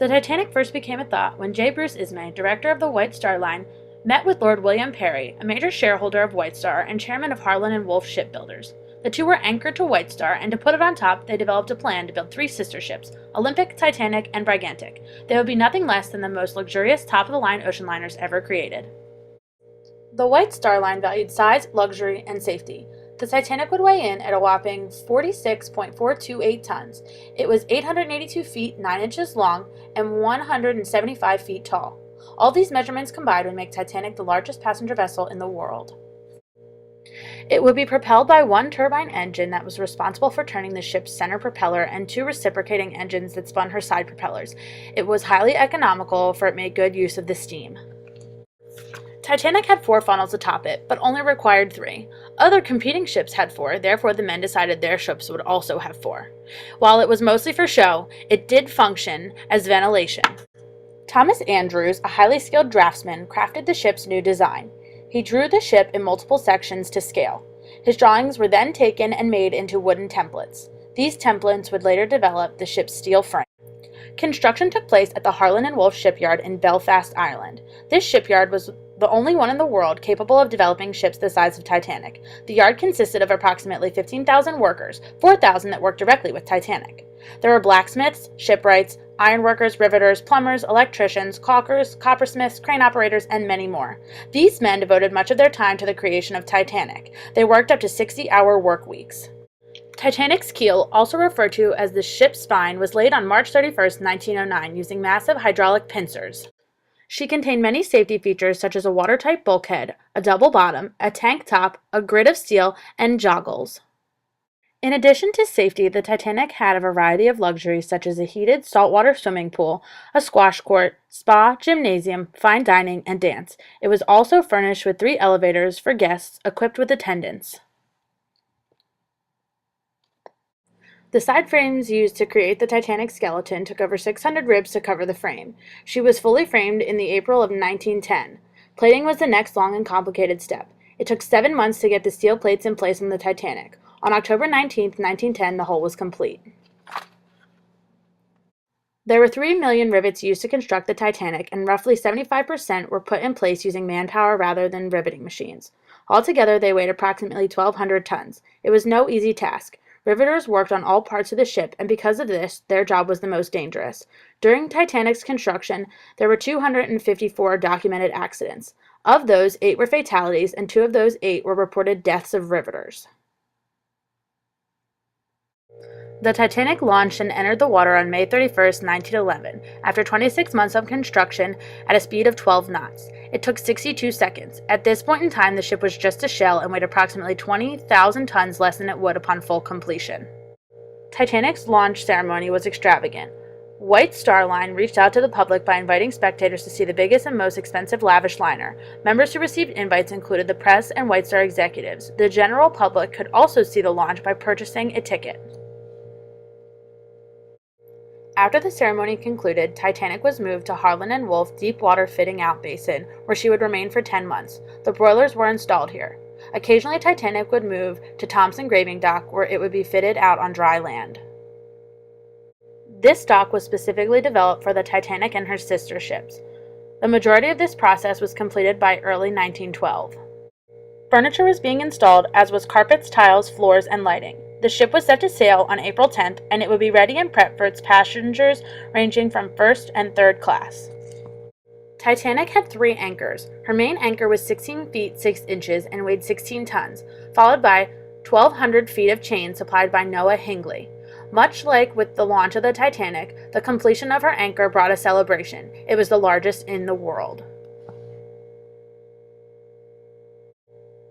The Titanic first became a thought when J. Bruce Ismay, director of the White Star Line, met with Lord William Perry, a major shareholder of White Star and chairman of Harland and Wolff Shipbuilders. The two were anchored to White Star, and to put it on top, they developed a plan to build three sister ships, Olympic, Titanic, and Brigantic. They would be nothing less than the most luxurious top-of-the-line ocean liners ever created. The White Star Line valued size, luxury, and safety. The Titanic would weigh in at a whopping 46.428 tons. It was 882 feet 9 inches long and 175 feet tall. All these measurements combined would make Titanic the largest passenger vessel in the world. It would be propelled by one turbine engine that was responsible for turning the ship's center propeller and two reciprocating engines that spun her side propellers. It was highly economical, for it made good use of the steam. Titanic had 4 funnels atop it, but only required 3. Other competing ships had 4, therefore the men decided their ships would also have 4. While it was mostly for show, it did function as ventilation. Thomas Andrews, a highly skilled draftsman, crafted the ship's new design. He drew the ship in multiple sections to scale. His drawings were then taken and made into wooden templates. These templates would later develop the ship's steel frame. Construction took place at the Harland and Wolff shipyard in Belfast, Ireland. This shipyard was the only one in the world capable of developing ships the size of Titanic. The yard consisted of approximately 15,000 workers, 4,000 that worked directly with Titanic. There were blacksmiths, shipwrights, ironworkers, riveters, plumbers, electricians, caulkers, coppersmiths, crane operators, and many more. These men devoted much of their time to the creation of Titanic. They worked up to 60-hour work weeks. Titanic's keel, also referred to as the ship's spine, was laid on March 31, 1909, using massive hydraulic pincers. She contained many safety features such as a watertight bulkhead, a double bottom, a tank top, a grid of steel, and joggles. In addition to safety, the Titanic had a variety of luxuries such as a heated saltwater swimming pool, a squash court, spa, gymnasium, fine dining, and dance. It was also furnished with 3 elevators for guests equipped with attendants. The side frames used to create the Titanic skeleton took over 600 ribs to cover the frame. She was fully framed in the April of 1910. Plating was the next long and complicated step. It took 7 months to get the steel plates in place on the Titanic. On October 19, 1910, the hull was complete. There were 3 million rivets used to construct the Titanic, and roughly 75% were put in place using manpower rather than riveting machines. Altogether, they weighed approximately 1,200 tons. It was no easy task. Riveters worked on all parts of the ship, and because of this, their job was the most dangerous. During Titanic's construction, there were 254 documented accidents. Of those, 8 were fatalities, and 2 of those 8 were reported deaths of riveters. The Titanic launched and entered the water on May 31, 1911, after 26 months of construction at a speed of 12 knots. It took 62 seconds. At this point in time, the ship was just a shell and weighed approximately 20,000 tons less than it would upon full completion. Titanic's launch ceremony was extravagant. White Star Line reached out to the public by inviting spectators to see the biggest and most expensive lavish liner. Members who received invites included the press and White Star executives. The general public could also see the launch by purchasing a ticket. After the ceremony concluded, Titanic was moved to Harland and Wolff Deepwater Fitting Out Basin, where she would remain for 10 months. The broilers were installed here. Occasionally, Titanic would move to Thompson Graving Dock, where it would be fitted out on dry land. This dock was specifically developed for the Titanic and her sister ships. The majority of this process was completed by early 1912. Furniture was being installed, as was carpets, tiles, floors, and lighting. The ship was set to sail on April 10th, and it would be ready and prepped for its passengers ranging from first and third class. Titanic had 3 anchors. Her main anchor was 16 feet 6 inches and weighed 16 tons, followed by 1,200 feet of chain supplied by Noah Hingley. Much like with the launch of the Titanic, the completion of her anchor brought a celebration. It was the largest in the world.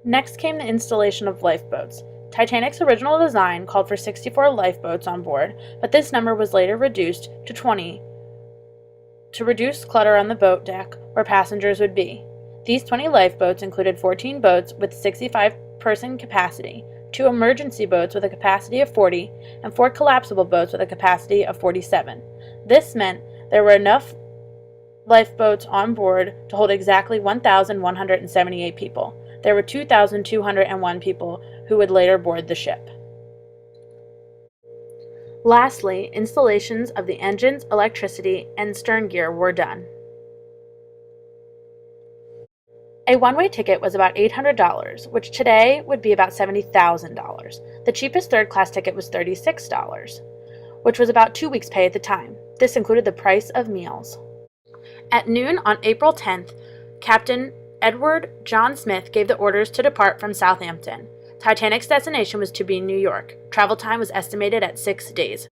Next came the installation of lifeboats. Titanic's original design called for 64 lifeboats on board, but this number was later reduced to 20 to reduce clutter on the boat deck where passengers would be. These 20 lifeboats included 14 boats with 65-person capacity, 2 emergency boats with a capacity of 40, and 4 collapsible boats with a capacity of 47. This meant there were enough lifeboats on board to hold exactly 1,178 people. There were 2,201 people who would later board the ship. Lastly, installations of the engines, electricity, and stern gear were done. A one-way ticket was about $800, which today would be about $70,000. The cheapest third-class ticket was $36, which was about 2 weeks' pay at the time. This included the price of meals. At noon on April 10th, Captain Edward John Smith gave the orders to depart from Southampton. Titanic's destination was to be New York. Travel time was estimated at 6 days.